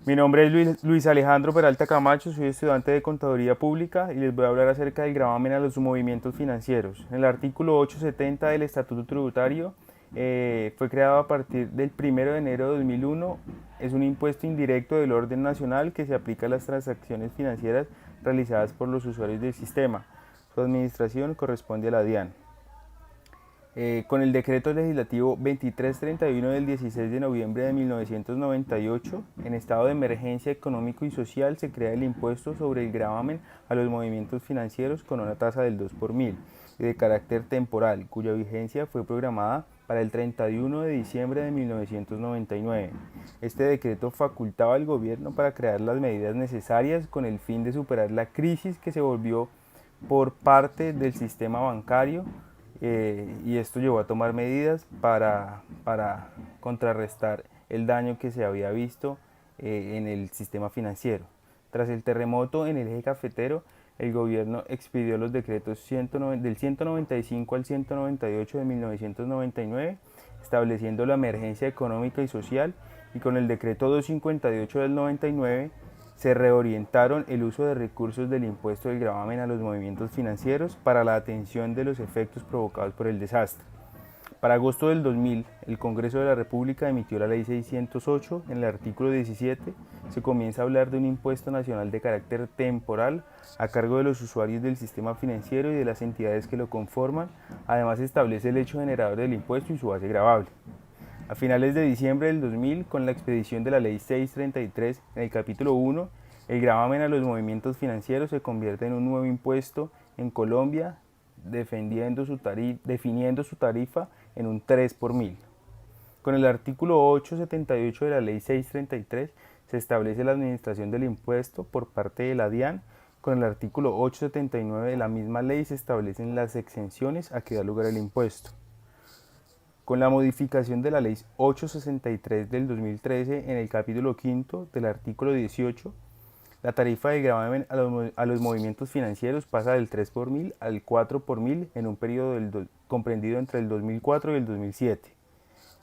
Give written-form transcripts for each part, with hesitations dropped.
Mi nombre es Luis Alejandro Peralta Camacho, soy estudiante de Contaduría Pública y les voy a hablar acerca del gravamen a los movimientos financieros. En el artículo 870 del Estatuto Tributario fue creado a partir del 1 de enero de 2001. Es un impuesto indirecto del orden nacional que se aplica a las transacciones financieras realizadas por los usuarios del sistema. Su administración corresponde a la DIAN. Con el decreto legislativo 2331 del 16 de noviembre de 1998, en estado de emergencia económico y social, se crea el impuesto sobre el gravamen a los movimientos financieros con una tasa del 2 por mil y de carácter temporal, cuya vigencia fue programada para el 31 de diciembre de 1999. Este decreto facultaba al gobierno para crear las medidas necesarias con el fin de superar la crisis que se volvió por parte del sistema bancario, y esto llevó a tomar medidas para contrarrestar el daño que se había visto en el sistema financiero. Tras el terremoto en el eje cafetero, el gobierno expidió los decretos del 195 al 198 de 1999, estableciendo la emergencia económica y social, y con el decreto 258 del 99 se reorientaron el uso de recursos del impuesto del gravamen a los movimientos financieros para la atención de los efectos provocados por el desastre. Para agosto del 2000, el Congreso de la República emitió la Ley 608. En el artículo 17 se comienza a hablar de un impuesto nacional de carácter temporal a cargo de los usuarios del sistema financiero y de las entidades que lo conforman. Además, se establece el hecho generador del impuesto y su base gravable. A finales de diciembre del 2000, con la expedición de la Ley 633, en el capítulo 1, el gravamen a los movimientos financieros se convierte en un nuevo impuesto en Colombia, definiendo su tarifa en un 3 por mil. Con el artículo 878 de la Ley 633 se establece la administración del impuesto por parte de la DIAN. Con el artículo 879 de la misma ley se establecen las exenciones a que da lugar el impuesto. Con la modificación de la Ley 863 del 2013, en el capítulo quinto del artículo 18, la tarifa de gravamen a los movimientos financieros pasa del 3 por mil al 4 por mil en un periodo comprendido entre el 2004 y el 2007.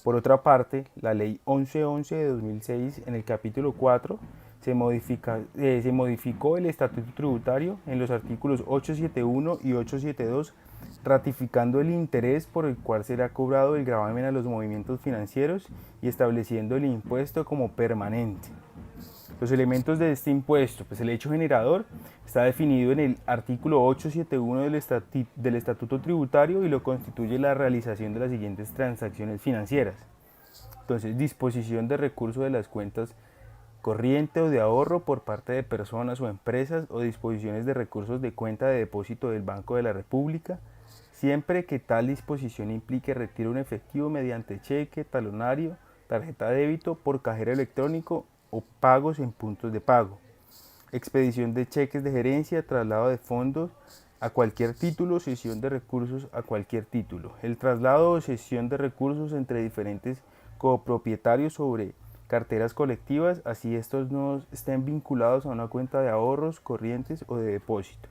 Por otra parte, la Ley 1111 de 2006, en el capítulo 4, se modificó el Estatuto Tributario en los artículos 871 y 872, ratificando el interés por el cual será cobrado el gravamen a los movimientos financieros y estableciendo el impuesto como permanente. Los elementos de este impuesto, pues el hecho generador está definido en el artículo 871 del Estatuto Tributario y lo constituye la realización de las siguientes transacciones financieras. Entonces, disposición de recursos de las cuentas corriente o de ahorro por parte de personas o empresas, o disposiciones de recursos de cuenta de depósito del Banco de la República, siempre que tal disposición implique retiro en efectivo mediante cheque, talonario, tarjeta de débito, por cajero electrónico o pagos en puntos de pago. Expedición de cheques de gerencia, traslado de fondos a cualquier título, cesión de recursos a cualquier título. El traslado o cesión de recursos entre diferentes copropietarios sobre carteras colectivas, así estos no estén vinculados a una cuenta de ahorros corrientes o de depósito.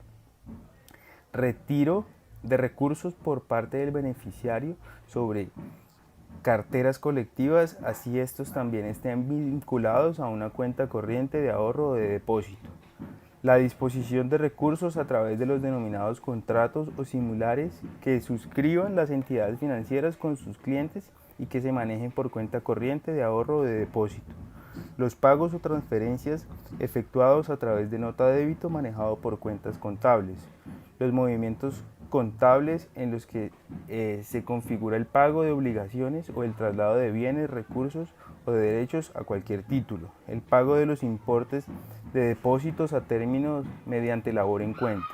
Retiro de recursos por parte del beneficiario sobre carteras colectivas, así estos también estén vinculados a una cuenta corriente de ahorro o de depósito. La disposición de recursos a través de los denominados contratos o similares que suscriban las entidades financieras con sus clientes y que se manejen por cuenta corriente de ahorro o de depósito. Los pagos o transferencias efectuados a través de nota de débito manejado por cuentas contables. Los movimientos contables en los que se configura el pago de obligaciones o el traslado de bienes, recursos o de derechos a cualquier título. El pago de los importes de depósitos a términos mediante labor en cuenta.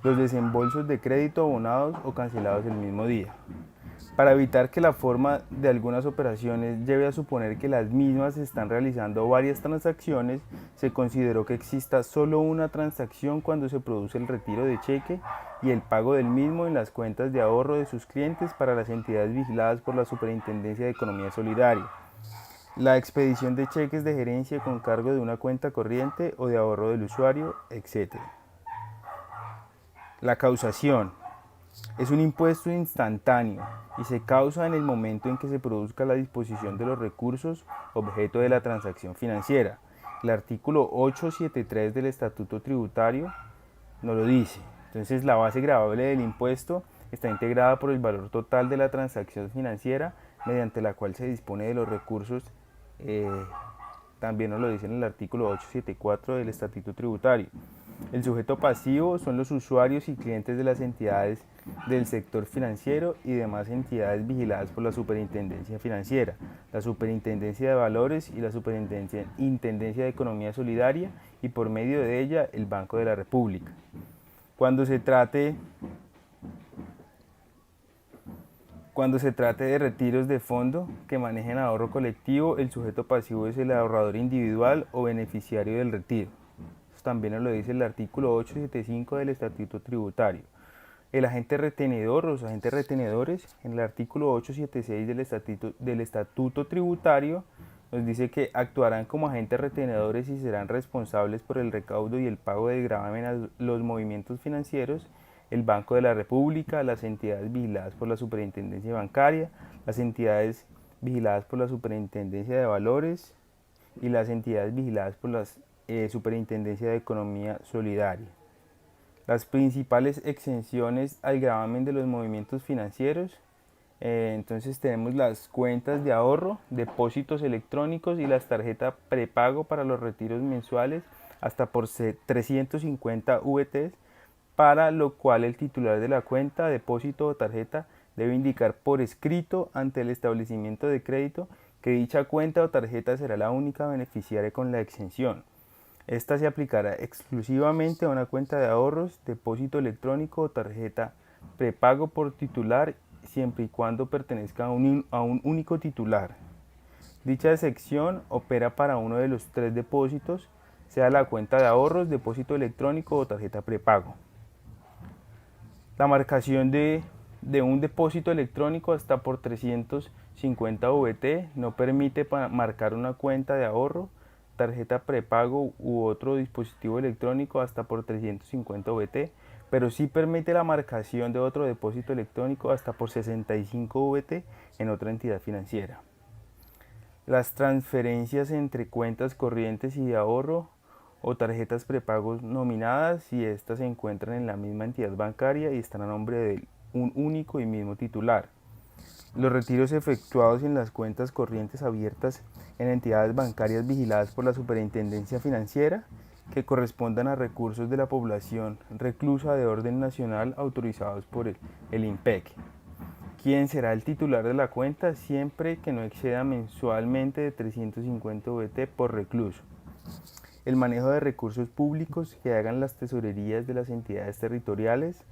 Los desembolsos de crédito abonados o cancelados el mismo día. Para evitar que la forma de algunas operaciones lleve a suponer que las mismas se están realizando varias transacciones, se consideró que exista solo una transacción cuando se produce el retiro de cheque y el pago del mismo en las cuentas de ahorro de sus clientes para las entidades vigiladas por la Superintendencia de Economía Solidaria. La expedición de cheques de gerencia con cargo de una cuenta corriente o de ahorro del usuario, etc. La causación. Es un impuesto instantáneo y se causa en el momento en que se produzca la disposición de los recursos objeto de la transacción financiera. El artículo 873 del Estatuto Tributario no lo dice. Entonces la base gravable del impuesto está integrada por el valor total de la transacción financiera mediante la cual se dispone de los recursos, también nos lo dice en el artículo 874 del Estatuto Tributario. El sujeto pasivo son los usuarios y clientes de las entidades del sector financiero y demás entidades vigiladas por la Superintendencia Financiera, la Superintendencia de Valores y la Superintendencia de Economía Solidaria, y por medio de ella el Banco de la República. Cuando se trate de retiros de fondo que manejen ahorro colectivo, el sujeto pasivo es el ahorrador individual o beneficiario del retiro. Eso también nos lo dice el artículo 875 del Estatuto Tributario. El agente retenedor o los agentes retenedores, en el artículo 876 del Estatuto Tributario, nos dice que actuarán como agentes retenedores y serán responsables por el recaudo y el pago del gravamen a los movimientos financieros el Banco de la República, las entidades vigiladas por la Superintendencia Bancaria, las entidades vigiladas por la Superintendencia de Valores y las entidades vigiladas por la Superintendencia de Economía Solidaria. Las principales exenciones al gravamen de los movimientos financieros, entonces tenemos las cuentas de ahorro, depósitos electrónicos y las tarjetas prepago para los retiros mensuales hasta por 350 VTs, para lo cual el titular de la cuenta, depósito o tarjeta debe indicar por escrito ante el establecimiento de crédito que dicha cuenta o tarjeta será la única beneficiaria con la exención. Esta se aplicará exclusivamente a una cuenta de ahorros, depósito electrónico o tarjeta prepago por titular, siempre y cuando pertenezca a un único titular. Dicha sección opera para uno de los tres depósitos, sea la cuenta de ahorros, depósito electrónico o tarjeta prepago. La marcación de un depósito electrónico hasta por 350 VT no permite marcar una cuenta de ahorro, tarjeta prepago u otro dispositivo electrónico hasta por 350 VT, pero sí permite la marcación de otro depósito electrónico hasta por 65 VT en otra entidad financiera. Las transferencias entre cuentas corrientes y de ahorro o tarjetas prepagos nominadas si éstas se encuentran en la misma entidad bancaria y están a nombre de un único y mismo titular. Los retiros efectuados en las cuentas corrientes abiertas en entidades bancarias vigiladas por la Superintendencia Financiera que correspondan a recursos de la población reclusa de orden nacional autorizados por el INPEC. ¿Quién será el titular de la cuenta? Siempre que no exceda mensualmente de 350 VT por recluso. El manejo de recursos públicos que hagan las tesorerías de las entidades territoriales.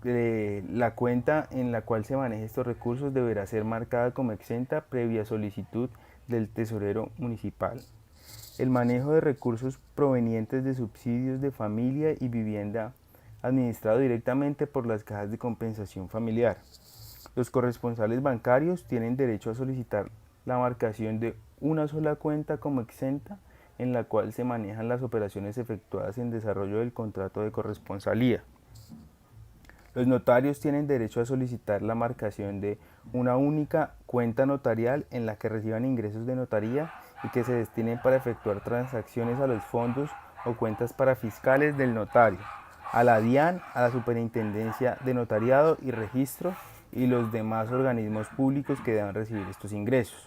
La cuenta en la cual se manejen estos recursos deberá ser marcada como exenta previa solicitud del tesorero municipal. El manejo de recursos provenientes de subsidios de familia y vivienda administrado directamente por las cajas de compensación familiar. Los corresponsales bancarios tienen derecho a solicitar la marcación de una sola cuenta como exenta en la cual se manejan las operaciones efectuadas en desarrollo del contrato de corresponsalía. Los notarios tienen derecho a solicitar la marcación de una única cuenta notarial en la que reciban ingresos de notaría y que se destinen para efectuar transacciones a los fondos o cuentas parafiscales del notario, a la DIAN, a la Superintendencia de Notariado y Registro y los demás organismos públicos que deban recibir estos ingresos.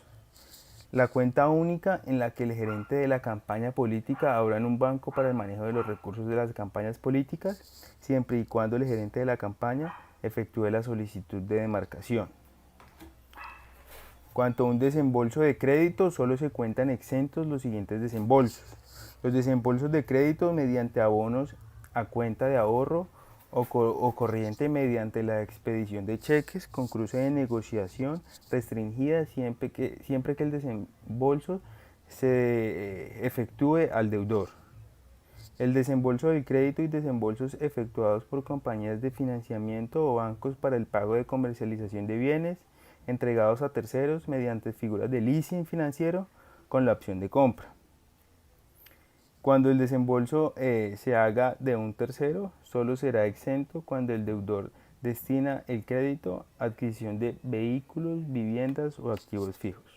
La cuenta única en la que el gerente de la campaña política abra en un banco para el manejo de los recursos de las campañas políticas, siempre y cuando el gerente de la campaña efectúe la solicitud de demarcación. Cuanto a un desembolso de crédito, solo se cuentan exentos los siguientes desembolsos. Los desembolsos de crédito mediante abonos a cuenta de ahorro o corriente mediante la expedición de cheques con cruce de negociación restringida siempre que el desembolso se efectúe al deudor. El desembolso del crédito y desembolsos efectuados por compañías de financiamiento o bancos para el pago de comercialización de bienes entregados a terceros mediante figuras de leasing financiero con la opción de compra. Cuando el desembolso se haga de un tercero, solo será exento cuando el deudor destina el crédito a adquisición de vehículos, viviendas o activos fijos.